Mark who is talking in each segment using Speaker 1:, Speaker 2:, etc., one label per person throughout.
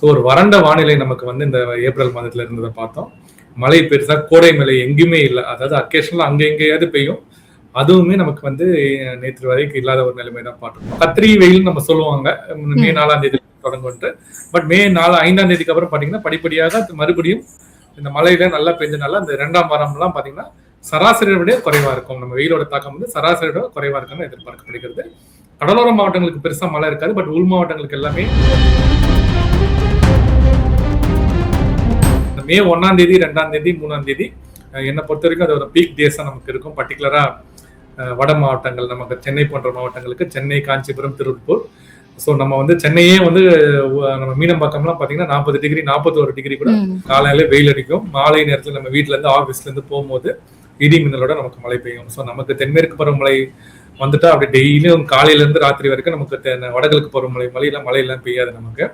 Speaker 1: So ஒரு வறண்ட வானிலை நமக்கு வந்து இந்த ஏப்ரல் மாதத்துல இருந்ததை பார்த்தோம். மழை பெருசா கோடை மழை எங்கேயுமே இல்லை. அதாவது அக்கேஷனலா அங்க எங்கேயாவது பெய்யும். அதுவுமே நமக்கு வந்து நேற்று வரைக்கும் இல்லாத ஒரு நிலைமை தான் பார்த்துருக்கோம். கத்திரி வெயில் நம்ம சொல்லுவாங்க மே 4ஆம் தேதி தொடங்கும்ட்டு. பட் மே 5ஆம் தேதிக்கு அப்புறம் பாத்தீங்கன்னா படிப்படியாக மறுபடியும் இந்த மழையில நல்லா பெஞ்சனால அந்த 2ஆம் வாரம்லாம் பாத்தீங்கன்னா சராசரியை விட குறைவா இருக்கும். நம்ம வெயிலோட தாக்கம் வந்து சராசரியோட குறைவா இருக்குன்னு எதிர்பார்க்கப்படுகிறது. கடலோர மாவட்டங்களுக்கு பெருசா மழை இருக்காது. பட் உள் மாவட்டங்களுக்கு எல்லாமே மே 1ஆம் தேதி 2ஆம் தேதி 3ஆம் தேதி என்னை பொறுத்த வரைக்கும் அது ஒரு பீக் டேஸா நமக்கு இருக்கும். பர்டிகுலரா வட மாவட்டங்கள் நமக்கு சென்னை போன்ற மாவட்டங்களுக்கு சென்னை, காஞ்சிபுரம், திருப்பூர். ஸோ நம்ம வந்து சென்னையே வந்து நம்ம மீனம்பாக்கம்லாம் பார்த்தீங்கன்னா 40 டிகிரி 41 டிகிரி கூட காலையில வெயில் அடிக்கும். மாலை நேரத்தில் நம்ம வீட்டுல இருந்து ஆஃபீஸ்ல இருந்து போகும்போது இடி மின்னலோட நமக்கு மழை பெய்யும். ஸோ நமக்கு தென்மேற்கு பருவமழை வந்துட்டா அப்படி டெய்லியும் காலையில இருந்து ராத்திரி வரைக்கும் நமக்கு வடகிழக்கு பருவமழை மழையெல்லாம் பெய்யாது நமக்கு.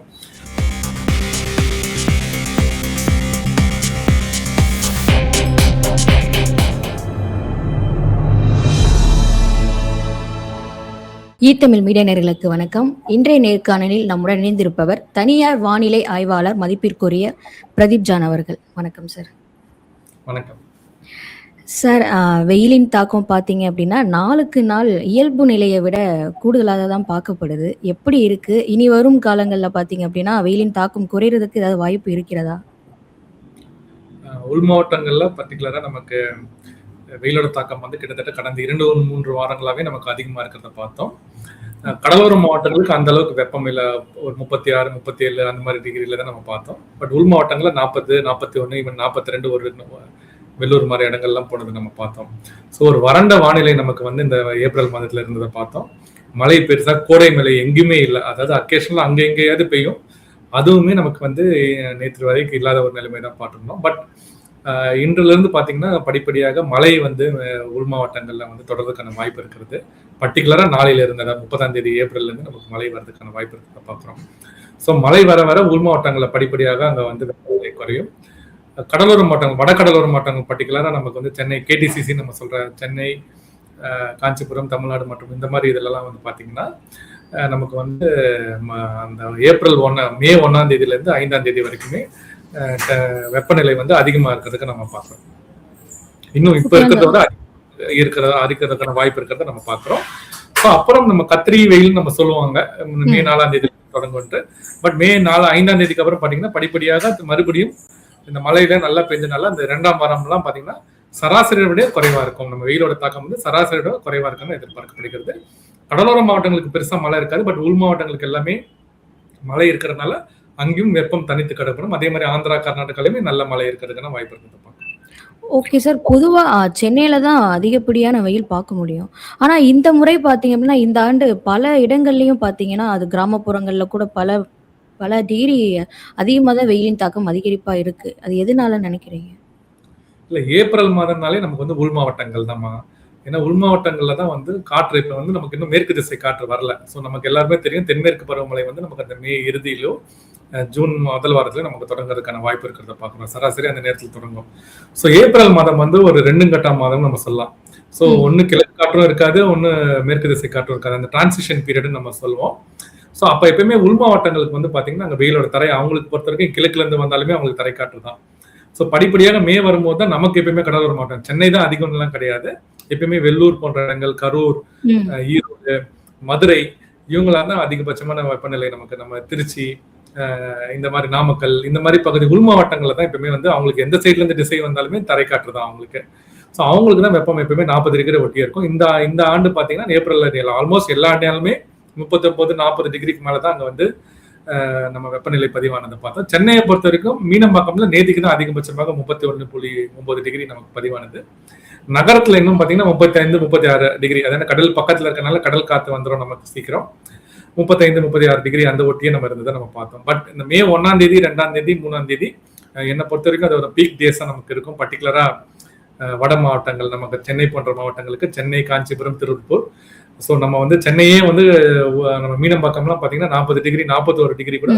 Speaker 2: ஈத்தமிழ் மீடியா நேயர்களுக்கு வணக்கம். இன்றைய நேர்காணலில் நம்முடன் இணைந்திருப்பவர் தனியார் வானிலை ஆய்வாளர் மதிப்பிற்குரிய பிரதீப் ஜான் அவர்கள். வணக்கம் சார்.
Speaker 1: வணக்கம்
Speaker 2: சார். வெயிலின் தாக்கம் பார்த்தீங்க அப்படின்னா நாளுக்கு நாள் இயல்பு நிலையை விட கூடுதலாக தான் பார்க்கப்படுது. எப்படி இருக்கு? இனி வரும் காலங்களில் பார்த்தீங்க அப்படின்னா வெயிலின் தாக்கம் குறைகிறதுக்கு ஏதாவது வாய்ப்பு இருக்கிறதா?
Speaker 1: உள் மாவட்டங்கள்ல பர்டிகுலரா நமக்கு வெயிலோட தாக்கம் வந்து கிட்டத்தட்ட கடந்த 2-3 வாரங்களாவே நமக்கு அதிகமா இருக்கிறத பார்த்தோம். கடலோர மாவட்டங்களுக்கு அந்த அளவுக்கு வெப்பம் இல்லை. ஒரு 36, 37 அந்த மாதிரி டிகிரில தான் நம்ம பார்த்தோம். பட் உள் மாவட்டங்கள்ல 40, 41, ஈவன் 42 ஒரு வெள்ளூர் மாதிரி இடங்கள்லாம் போனது நம்ம பார்த்தோம். ஸோ ஒரு வறண்ட வானிலை நமக்கு வந்து இந்த ஏப்ரல் மாதத்துல இருந்ததை பார்த்தோம். மழை பெருசா கோடை மழை எங்கேயுமே இல்லை. அதாவது அக்கேஷனலா அங்க எங்கேயாவது பெய்யும். அதுவுமே நமக்கு வந்து நேற்று வரைக்கும் இல்லாத ஒரு நிலைமை தான் பார்த்துருந்தோம். பட் இன்றுல இருந்து பாத்தீங்கன்னா படிப்படியாக மழை வந்து உள் மாவட்டங்கள்ல வந்து தொடர்றதுக்கான வாய்ப்பு இருக்கிறது. பர்டிகுலரா நாளையில இருந்து 30ஆம் தேதி ஏப்ரல்ல இருந்து நமக்கு மழை வர்றதுக்கான வாய்ப்பு இருக்கிறத பாக்குறோம். ஸோ மழை வர வர உள் மாவட்டங்கள்ல படிப்படியாக அங்க வந்து வெப்பநிலை குறையும். கடலோர மாவட்டங்கள் வட கடலோர மாவட்டங்கள் பர்டிகுலரா நமக்கு வந்து சென்னை KTCC நம்ம சொல்ற சென்னை, காஞ்சிபுரம், தமிழ்நாடு மற்றும் இந்த மாதிரி இதெல்லாம் வந்து பாத்தீங்கன்னா நமக்கு வந்து அந்த மே 1ஆம் தேதியில இருந்து 5ஆம் தேதி வரைக்குமே வெப்பநிலை வந்து அதிகமா இருக்கிறதுக்கு நம்ம பார்க்கிறோம். இன்னும் இப்ப இருக்கிறதோட இருக்கிறதுக்கான வாய்ப்பு இருக்கிறத நம்ம பார்க்கிறோம். அப்புறம் நம்ம கத்திரி வெயில் நம்ம சொல்லுவாங்க மே 4ஆம் தேதி தொடங்கும்ட்டு. பட் மே 5ஆம் தேதிக்கு அப்புறம் பாத்தீங்கன்னா படிப்படியாக மறுபடியும் இந்த மழையில நல்லா பெஞ்சனால அந்த 2ஆம் வாரம்லாம் பாத்தீங்கன்னா சராசரியை விட குறைவா இருக்கும். நம்ம வெயிலோட தாக்கம் வந்து சராசரியோட குறைவா இருக்குன்னு எதிர்பார்க்கப்படுகிறது. கடலோர மாவட்டங்களுக்கு பெருசா மழை இருக்காது. பட் உள் மாவட்டங்களுக்கு எல்லாமே மழை இருக்கிறதுனால அங்கேயும் வெப்பம் தனித்து கிடக்கணும். அதே மாதிரி ஆந்திரா, கர்நாடகாலையுமே நல்ல மழை இருக்கிறதுக்கான வாய்ப்பு இருக்குது.
Speaker 2: Okay sir. பொதுவா சென்னையில தான் அதிகப்படியான வெயில் பார்க்க முடியும். ஆனா இந்த முறை பாத்தீங்க அப்படின்னா இந்த ஆண்டு பல இடங்கள்லயும் பாத்தீங்கன்னா அது கிராமப்புறங்கள்ல கூட பல டிகிரி அதிகமாக தான் வெயிலின் தாக்கம் அதிகரிப்பா இருக்கு. அது எதனால நினைக்கிறீங்க?
Speaker 1: இல்ல ஏப்ரல் மாதம்னாலே நமக்கு வந்து உள் மாவட்டங்கள் தான்மா. ஏன்னா உள் மாவட்டங்கள்ல தான் வந்து காற்று இப்ப வந்து நமக்கு இன்னும் மேற்கு திசை காற்று வரல. ஸோ நமக்கு எல்லாருமே தெரியும் தென்மேற்கு பருவமழை வந்து நமக்கு அந்த மே இறுதியிலோ ஜூன் முதல் வாரத்துல நமக்கு தொடங்குறதுக்கான வாய்ப்பு இருக்கிறத பார்க்கணும். சராசரி அந்த நேரத்தில் தொடங்கும். ஸோ ஏப்ரல் மாதம் வந்து ஒரு 2 கட்டம் மாதம் நம்ம சொல்லலாம். ஸோ ஒன்னு கிழக்கு காற்றும் இருக்காது, ஒன்னு மேற்கு திசை காற்றும் இருக்காது. அந்த டிரான்சிஷன் பீரியட் நம்ம சொல்லுவோம். ஸோ அப்ப எப்பயுமே உள் மாவட்டங்களுக்கு வந்து பாத்தீங்கன்னா அங்க வெயிலோட தரை அவங்களுக்கு பொறுத்த வரைக்கும் கிழக்குல இருந்து வந்தாலுமே அவங்களுக்கு தரை காற்று தான். ஸோ படிப்படியாக மே வரும்போது தான் நமக்கு எப்பயுமே கடலோர மாவட்டம் சென்னை தான் அதிகம்லாம் கிடையாது. எப்பயுமே வெள்ளூர் போன்ற இடங்கள், கரூர், ஈரோடு, மதுரை இவங்களாம் தான் அதிகபட்சமான வெப்பநிலை நமக்கு. நம்ம திருச்சி, இந்த மாதிரி நாமக்கல் இந்த மாதிரி பகுதி உள் மாவட்டங்கள்ல தான் எப்பவுமே வந்து அவங்களுக்கு எந்த சைட்ல இருந்து திசை வந்தாலுமே தரை காற்று தான் அவங்களுக்கு. ஸோ அவங்களுக்கு தான் வெப்பம் எப்பவுமே 40 டிகிரி ஒட்டியே இருக்கும். இந்த ஆண்டு பாத்தீங்கன்னா ஏப்ரல்ல ஆல்மோஸ்ட் எல்லா ஆண்டியாலுமே 39-40 டிகிரிக்கு மேலதான் அங்க வந்து நம்ம வெப்பநிலை பதிவானதை பார்த்தோம். சென்னையை பொறுத்த வரைக்கும் மீனம்பாக்கம்ல நேற்றுக்கு தான் அதிகபட்சமாக 31.9 டிகிரி நமக்கு பதிவானது. நகரத்துல இன்னும் பாத்தீங்கன்னா 35-36 டிகிரி. அதாவது கடல் பக்கத்துல இருக்கனால கடல் காத்து வந்துடும் நமக்கு சீக்கிரம். 35-36 டிகிரி அந்த ஒட்டியே நம்ம இருந்ததை நம்ம பார்த்தோம். பட் இந்த மே 1ஆம் தேதி 2ஆம் தேதி 3ஆம் தேதி என்னை பொறுத்த வரைக்கும் அது ஒரு பீக் டேஸா நமக்கு இருக்கும். பர்டிகுலரா வட மாவட்டங்கள் நமக்கு சென்னை போன்ற மாவட்டங்களுக்கு சென்னை, காஞ்சிபுரம், திருப்பூர். ஸோ நம்ம வந்து சென்னையே வந்து நம்ம மீனம்பாக்கம்லாம் பாத்தீங்கன்னா 40 டிகிரி 41 டிகிரி கூட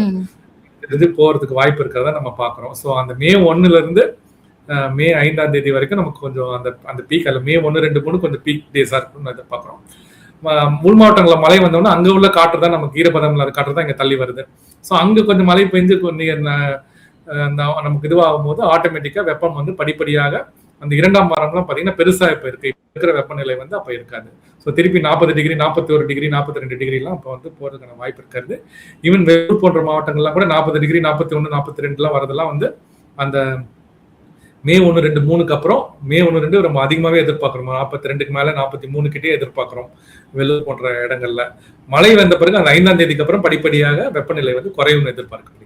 Speaker 1: இது போறதுக்கு வாய்ப்பு இருக்கிறத நம்ம பாக்குறோம். ஸோ அந்த மே 1ல இருந்து மே 5ஆம் தேதி வரைக்கும் நமக்கு கொஞ்சம் அந்த பீக் அல்ல மே 1, 2, 3 கொஞ்சம் பீக் டேஸா இருக்கும்னு எதிர்பார்க்கிறோம். உள் மாவட்டங்கள்ல மழை வந்தோம்னா அங்க உள்ள காற்று தான் நமக்கு ஈரப்பதம் இல்லாத காற்று தான் இங்க தள்ளி வருது. ஸோ அங்க கொஞ்சம் மழை பெஞ்சு நமக்கு இதுவாகும் போது ஆட்டோமேட்டிக்கா வெப்பம் வந்து படிப்படியாக அந்த 2ஆம் வாரம்லாம் பாத்தீங்கன்னா பெருசா இப்ப இருக்கு. இப்ப இருக்கிற வெப்பநிலை வந்து அப்ப இருக்காது. ஸோ திருப்பி 40 டிகிரி, 41 டிகிரி, 42 டிகிரி எல்லாம் இப்ப வந்து போறதுக்கான வாய்ப்பு இருக்காது. ஈவன் வெள்ளூர் போன்ற மாவட்டங்கள்லாம் கூட 40 டிகிரி, 41, 42 எல்லாம் வரதெல்லாம் வந்து அந்த மே 1, 2, 3க்கு அப்புறம் மே 1, 2 நம்ம அதிகமாவே எதிர்பார்க்கிறோம். 42க்கு மேல 43 கிட்டே எதிர்பார்க்கிறோம் வெள்ளூர் போன்ற இடங்கள்ல. மழை வந்த பிறகு அந்த 5ஆம் தேதிக்கு அப்புறம் படிப்படியாக வெப்பநிலை வந்து குறையும்னு எதிர்பார்க்கப்படுகிறது.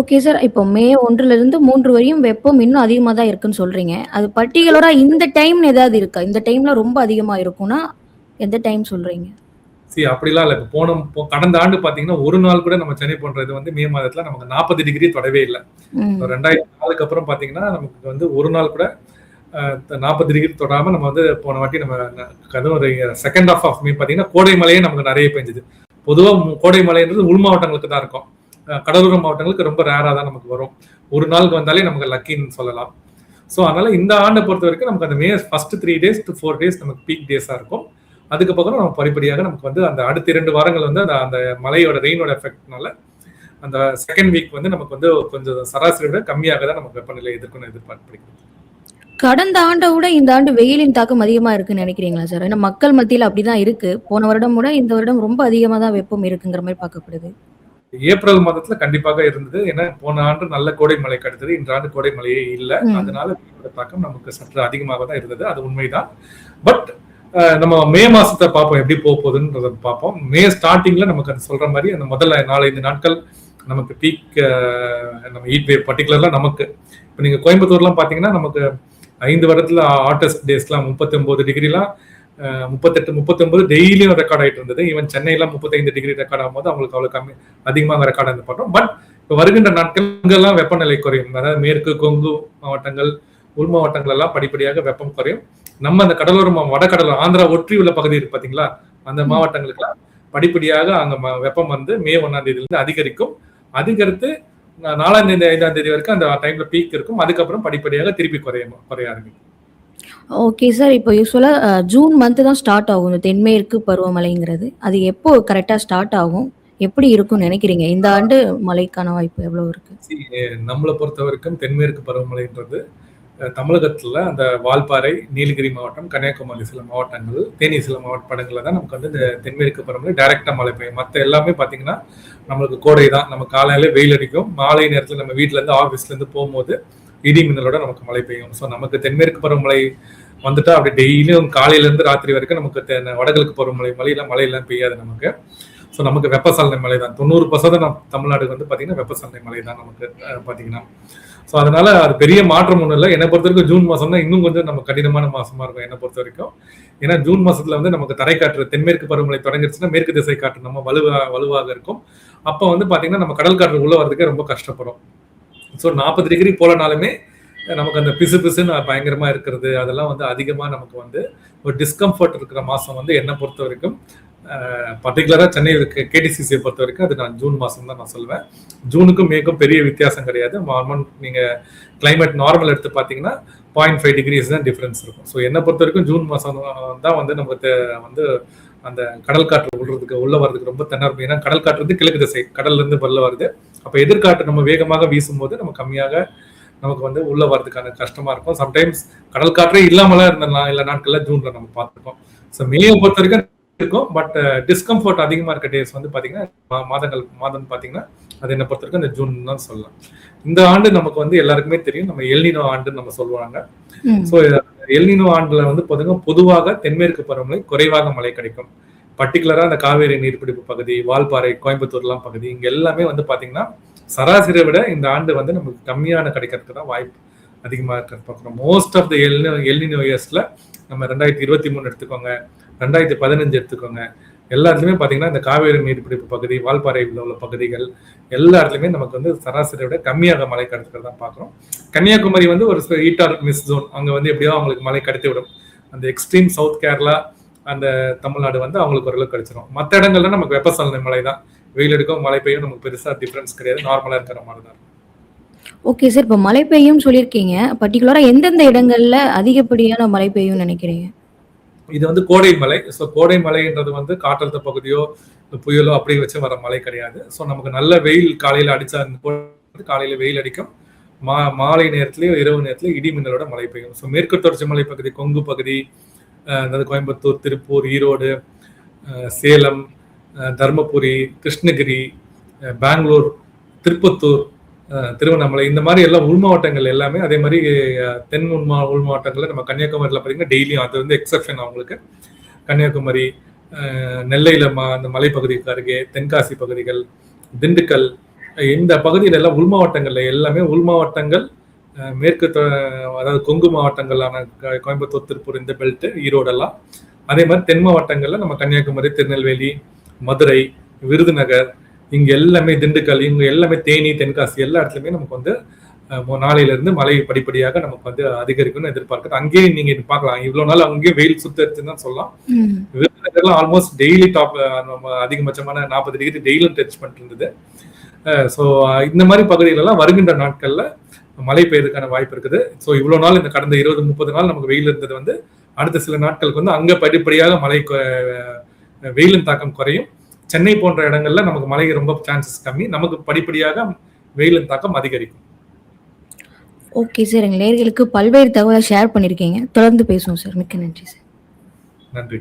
Speaker 2: Okay sir. இப்போ மே 1லிருந்து 3 வரையும் வெப்பம் இன்னும் அதிகமா தான் இருக்குன்னு சொல்றீங்க. அது பர்ட்டிகுலரா இந்த டைம்னு ஏதாவது இருக்கா? இந்த டைம்ல ரொம்ப அதிகமா இருக்கும்னா, எந்த டைம் சொல்றீங்க?
Speaker 1: அப்படிலாம் இல்ல. இப்ப கடந்த ஆண்டு பாத்தீங்கன்னா, ஒரு நாள் கூட நம்ம சென்னை போன்ற இது வந்து மே மாதத்துல நமக்கு 40 டிகிரி தொடவே இல்ல.
Speaker 2: ம்.
Speaker 1: 2004க்கு அப்புறம் பாத்தீங்கன்னா, நமக்கு வந்து ஒரு நாள் கூட 40 டிகிரி தொடாம நம்ம வந்து போன வாட்டி நம்ம அதுவும் ஒரு செகண்ட் ஹாஃப் ஆஃப் மே பாத்தீங்கன்னா, கோடை மழையே நமக்கு நிறைய பெஞ்சது. பொதுவா கோடை மழைன்றது உள் மாவட்டங்களுக்கு தான் இருக்கும். கடலோர மாவட்டங்களுக்கு ரொம்ப ரேரா தான் நமக்கு வரும். ஒரு நாளுக்கு வந்தாலே நமக்கு லக்கின்னு சொல்லலாம். ஸோ அதனால இந்த ஆண்டை பொறுத்த வரைக்கும் நமக்கு அந்த மே ஃபர்ஸ்ட் 3 days to 4 days நமக்கு பீக் டேஸா இருக்கும். அதுக்கப்புறம் நம்ம படிப்படியாக நமக்கு வந்து அந்த அடுத்த 2 வாரங்கள் வந்து அந்த மழையோட ரெயினோட எஃபெக்ட்னால அந்த செகண்ட் வீக் வந்து நமக்கு வந்து கொஞ்சம் சராசரி விட கம்மியாக தான் நமக்கு வெப்பநிலை எதிர்க்கணும் எதிர்பார்க்கப்படுகிறது.
Speaker 2: கடந்த ஆண்டை விட இந்த ஆண்டு வெயிலின் தாக்கம் அதிகமா இருக்குன்னு நினைக்கிறீங்களா சார்? ஏன்னா மக்கள் மத்தியில அப்படிதான் இருக்கு. போன வருடம் விட இந்த வருடம் ரொம்ப அதிகமா தான் வெப்பம் இருக்குங்கிற மாதிரி பார்க்கப்படுது.
Speaker 1: ஏப்ரல் மாதத்துல கண்டிப்பாக இருந்தது. ஏன்னா போன ஆண்டு நல்ல கோடை மழை கிடைத்தது. இந்த ஆண்டு கோடை மழையே இல்லை. அதனால வெயிலோட தாக்கம் நமக்கு சற்று அதிகமாக தான் இருந்தது. அது உண்மைதான். பட் நம்ம மே மாசத்தை பார்ப்போம் எப்படி போக போகுதுன்றத பார்ப்போம். மே ஸ்டார்டிங்ல நமக்கு அது சொல்ற மாதிரி அந்த முதல்ல 4-5 நாட்கள் நமக்கு பீக் நம்ம ஹீட் வேவ் பர்டிகுலர்ல நமக்கு இப்போ நீங்க கோயம்புத்தூர்லாம் பாத்தீங்கன்னா நமக்கு 5 வருடத்துல ஹாட்டஸ்ட் டேஸ்லாம் 39 டிகிரிலாம் 38-39 டெய்லியும் ரெக்கார்ட் ஆயிட்டு இருந்தது. ஈவன் சென்னையெல்லாம் 35 டிகிரி ரெக்கார்ட் ஆகும்போது அவங்களுக்கு அவ்வளவு கம்மி அதிகமாக ரெக்கார்ட் ஆனது பண்றோம். பட் இப்போ வருகின்ற நாட்கள் இங்கெல்லாம் வெப்பநிலை குறையும். அதாவது மேற்கு கொங்கு மாவட்டங்கள், உள் மாவட்டங்கள் எல்லாம் படிப்படியாக வெப்பம் குறையும். நம்ம அந்த கடலோர வடகடல் ஆந்திரா ஒற்றி உள்ள பகுதி இருக்கு பாத்தீங்களா, அந்த மாவட்டங்களுக்குலாம் படிப்படியாக அங்க வெப்பம் வந்து மே 1ஆம் தேதியிலிருந்து அதிகரிக்கும். அதிகரித்து 4ஆம் தேதி 5ஆம் தேதி வரைக்கும் அந்த டைம்ல பீக் இருக்கும். அதுக்கப்புறம் படிப்படியாக திருப்பி குறைய ஆரம்பிக்கும்.
Speaker 2: Okay sir. இப்போ யூஸ்வலா ஜூன் மந்த் தான் ஸ்டார்ட் ஆகும் இந்த தென்மேற்கு பருவமழைங்கிறது. அது எப்போ கரெக்டா ஸ்டார்ட் ஆகும்? எப்படி இருக்கும்னு நினைக்கிறீங்க? இந்த ஆண்டு மழைக்கான வாய்ப்பு எவ்வளவு இருக்கு?
Speaker 1: நம்மளை பொறுத்த வரைக்கும் தென்மேற்கு பருவமழைன்றது தமிழகத்துல அந்த வால்பாறை, நீலகிரி மாவட்டம், கன்னியாகுமரி சில மாவட்டங்கள், தேனி சில மாவட்டங்கள்ல தான் நமக்கு வந்து இந்த தென்மேற்கு பருவமழை டைரக்டா மழை பெய்யும். மற்ற எல்லாமே பாத்தீங்கன்னா நம்மளுக்கு கோடை தான். நம்ம காலையில வெயில் அடிக்கும், மாலை நேரத்துல நம்ம வீட்டுல இருந்து ஆபீஸ்ல இருந்து போகும்போது இடி மின்னலோட நமக்கு மழை பெய்யும். ஸோ நமக்கு தென்மேற்கு பருவமழை வந்துட்டா அப்படி டெய்லியும் காலையில இருந்து ராத்திரி வரைக்கும் நமக்கு வடகிழக்கு பருவமழை மழையெல்லாம் பெய்யாது நமக்கு. ஸோ நமக்கு வெப்பசலனை மழை தான் 90% தமிழ்நாடு வந்து பாத்தீங்கன்னா வெப்பசலனை மழை தான் நமக்கு பாத்தீங்கன்னா. ஸோ அதனால அது பெரிய மாற்றம் ஒன்றும் இல்லை. என்னை பொறுத்த வரைக்கும் ஜூன் மாசம் தான் இன்னும் கொஞ்சம் நம்ம கடினமான மாசமா இருக்கும் என்னை பொறுத்த வரைக்கும். ஏன்னா ஜூன் மாசத்துல வந்து நமக்கு தரைக்காற்று தென்மேற்கு பருவமழை தொடங்கிடுச்சுன்னா மேற்கு திசை காற்று நம்ம வலுவாக இருக்கும். அப்போ வந்து பாத்தீங்கன்னா நம்ம கடல் காற்று உள்ள வரதுக்கே ரொம்ப கஷ்டப்படும். ஸோ 40 டிகிரி போலனாலுமே நமக்கு அந்த பிசு பிசுன்னு பயங்கரமா இருக்கிறது அதெல்லாம் வந்து அதிகமா நமக்கு வந்து ஒரு டிஸ்கம்ஃபர்ட் இருக்கிற மாசம் வந்து என்னை பொறுத்த வரைக்கும் பர்டிகுலரா சென்னை கேடிசிசியை பொறுத்த வரைக்கும் அது நான் ஜூன் மாசம் தான் நான் சொல்லுவேன். ஜூனுக்கும் மேக்கும் பெரிய வித்தியாசம் கிடையாது. நீங்க கிளைமேட் நார்மல் எடுத்து பாத்தீங்கன்னா 0.5 டிகிரிஸ் தான் டிஃபரன்ஸ் இருக்கும். ஸோ என்னை பொறுத்த வரைக்கும் ஜூன் மாசம் தான் வந்து நமக்கு வந்து அந்த கடல் காற்று உள்ள வர்றதுக்கு ரொம்ப திணறும். ஏன்னா கடல் காற்று வந்து கிழக்கு திசை கடல்ல இருந்து வெளில வருது. அப்ப எதிர்காற்று நம்ம வேகமாக வீசும் போது நம்ம கம்மியாக நமக்கு வந்து உள்ள வர்றதுக்கான கஷ்டமா இருக்கும். சம்டைம்ஸ் கடல் காற்றே இல்லாமலாம் இருந்தலாம் இல்ல நாட்கள்ல ஜூன்ல நம்ம பார்த்துருக்கோம். ஸோ மேயை பொறுத்த வரைக்கும் இருக்கும். பட் டிஸ்கம்ஃபர்ட் அதிகமா இருக்க டேஸ் வந்து பாத்தீங்கன்னா மாதம் பாத்தீங்கன்னா அது என்ன பொறுத்த வரைக்கும் இந்த ஜூன் தான் சொல்லலாம். இந்த ஆண்டு நமக்கு வந்து எல்லாருக்குமே தெரியும் நம்ம எல்னினோ ஆண்டுன்னு நம்ம சொல்லுவாங்க. ஸோ எல்னினோ ஆண்டுல வந்து பொதுவாக தென்மேற்கு பருவமழை குறைவாக மழை கிடைக்கும். பர்டிகுலரா அந்த காவேரி நீர்பிடிப்பு பகுதி, வால்பாறை, கோயம்புத்தூர்லாம் பகுதி இங்க எல்லாமே வந்து பாத்தீங்கன்னா சராசரியை விட இந்த ஆண்டு வந்து நமக்கு கம்மியான கிடைக்கிறதுக்கு தான் வாய்ப்பு அதிகமா இருக்கிறது பார்க்குறோம். மோஸ்ட் ஆஃப் த எல்னினோ இயர்ஸ்ல நம்ம 2023 எடுத்துக்கோங்க, 2015 எடுத்துக்கோங்க, எல்லா இடத்துலயுமே பாத்தீங்கன்னா இந்த காவேரி நீர்பிடிப்பு பகுதி, வால்பாறை உள்ள பகுதிகள் எல்லா இடத்துலயுமே நமக்கு வந்து சராசரியை விட கம்மியாக மழை கிடைக்கிறது தான் பாக்குறோம். கன்னியாகுமரி வந்து ஒரு ஹீட் ஆர் மிஸ் ஜோன், அங்க வந்து எப்படியோ அவங்களுக்கு மழை கிடைத்து விடும். அந்த எக்ஸ்ட்ரீம் சவுத் கேரளா அந்த தமிழ்நாடு வந்து அவங்களுக்கு ஓரளவுக்கு கிடைச்சிடும். மற்ற இடங்கள்ல நமக்கு வெப்பசலனை மழை தான். வெயில் எடுக்கும் மழை பெய்யும் நமக்கு பெருசா டிஃபரன்ஸ் கிடையாது. நார்மலா இருக்கிற மாதிரி தான்.
Speaker 2: Okay sir. இப்போ மழை பெய்யும் சொல்லியிருக்கீங்க. பர்டிகுலரா எந்தெந்த இடங்கள்ல அதிகப்படியான மழை பெய்யும் நினைக்கிறீங்க?
Speaker 1: இது வந்து கோடை மலை. ஸோ கோடை மலைன்றது வந்து காற்றழுத்த பகுதியோ புயலோ அப்படி வச்சு வர மழை கிடையாது. ஸோ நமக்கு நல்ல வெயில் காலையில் அடிச்சா காலையில வெயில் அடிக்கும், மாலை நேரத்திலேயோ இரவு நேரத்திலேயே இடி மின்னலோட மழை பெய்யும். ஸோ மேற்கு தொடர்ச்சி மலை பகுதி, கொங்கு பகுதி, அதாவது கோயம்புத்தூர், திருப்பூர், ஈரோடு, சேலம், தருமபுரி, கிருஷ்ணகிரி, பெங்களூர், திருப்பத்தூர், திருவண்ணாமலை, இந்த மாதிரி எல்லாம் உள் மாவட்டங்கள் எல்லாமே அதே மாதிரி தென் உள் மாவட்டங்கள்ல நம்ம கன்னியாகுமரியில் பார்த்தீங்கன்னா டெய்லியும் அது வந்து எக்ஸப்ஷன் அவங்களுக்கு. கன்னியாகுமரி, நெல்லையில அந்த மலைப்பகுதிக்கு அருகே தென்காசி பகுதிகள், திண்டுக்கல், இந்த பகுதியில எல்லாம் உள் மாவட்டங்கள்ல எல்லாமே உள் மாவட்டங்கள், மேற்கு அதாவது கொங்கு மாவட்டங்களான கோயம்புத்தூர், திருப்பூர், இந்த பெல்ட், ஈரோடெல்லாம். அதே மாதிரி தென் மாவட்டங்கள்ல நம்ம கன்னியாகுமரி, திருநெல்வேலி, மதுரை, விருதுநகர், இங்க எல்லாமே திண்டுக்கல், இவங்க எல்லாமே தேனி, தென்காசி எல்லா இடத்துலயுமே நமக்கு வந்து நாளையில இருந்து மழை படிப்படியாக நமக்கு வந்து அதிகரிக்கும்னு எதிர்பார்க்குது. அங்கேயே நீங்க பார்க்கலாம், இவ்வளவு நாள் அங்கேயே வெயில் சுத்தரிச்சுன்னு தான் சொல்லலாம். விருதுநகர்லாம் ஆல்மோஸ்ட் டெய்லி டாப் நம்ம அதிகபட்சமான 40 டிகிரி டெய்லியும் டச் பண்ணிட்டு இருந்தது. ஸோ இந்த மாதிரி பகுதிகளெல்லாம் வருகின்ற நாட்கள்ல மழை பெய்யறதுக்கான வாய்ப்பு இருக்குது. ஸோ இவ்வளவு நாள் இந்த கடந்த 20-30 நாள் நமக்கு வெயில் இருந்தது வந்து அடுத்த சில நாட்களுக்கு வந்து அங்க படிப்படியாக வெயிலின் தாக்கம் குறையும். சென்னை போன்ற இடங்கள்ல நமக்கு மழை ரொம்ப சான்சஸ் கம்மி, நமக்கு படிப்படியாக வெயிலின் தாக்கம் அதிகரிக்கும்.
Speaker 2: ஓகே சார், எங்க நேயர்களுக்கு பல்வேறு தகவலை ஷேர் பண்ணிருக்கீங்க. தொடர்ந்து பேசுவோம் சார். மிக்க நன்றி சார்.
Speaker 1: நன்றி.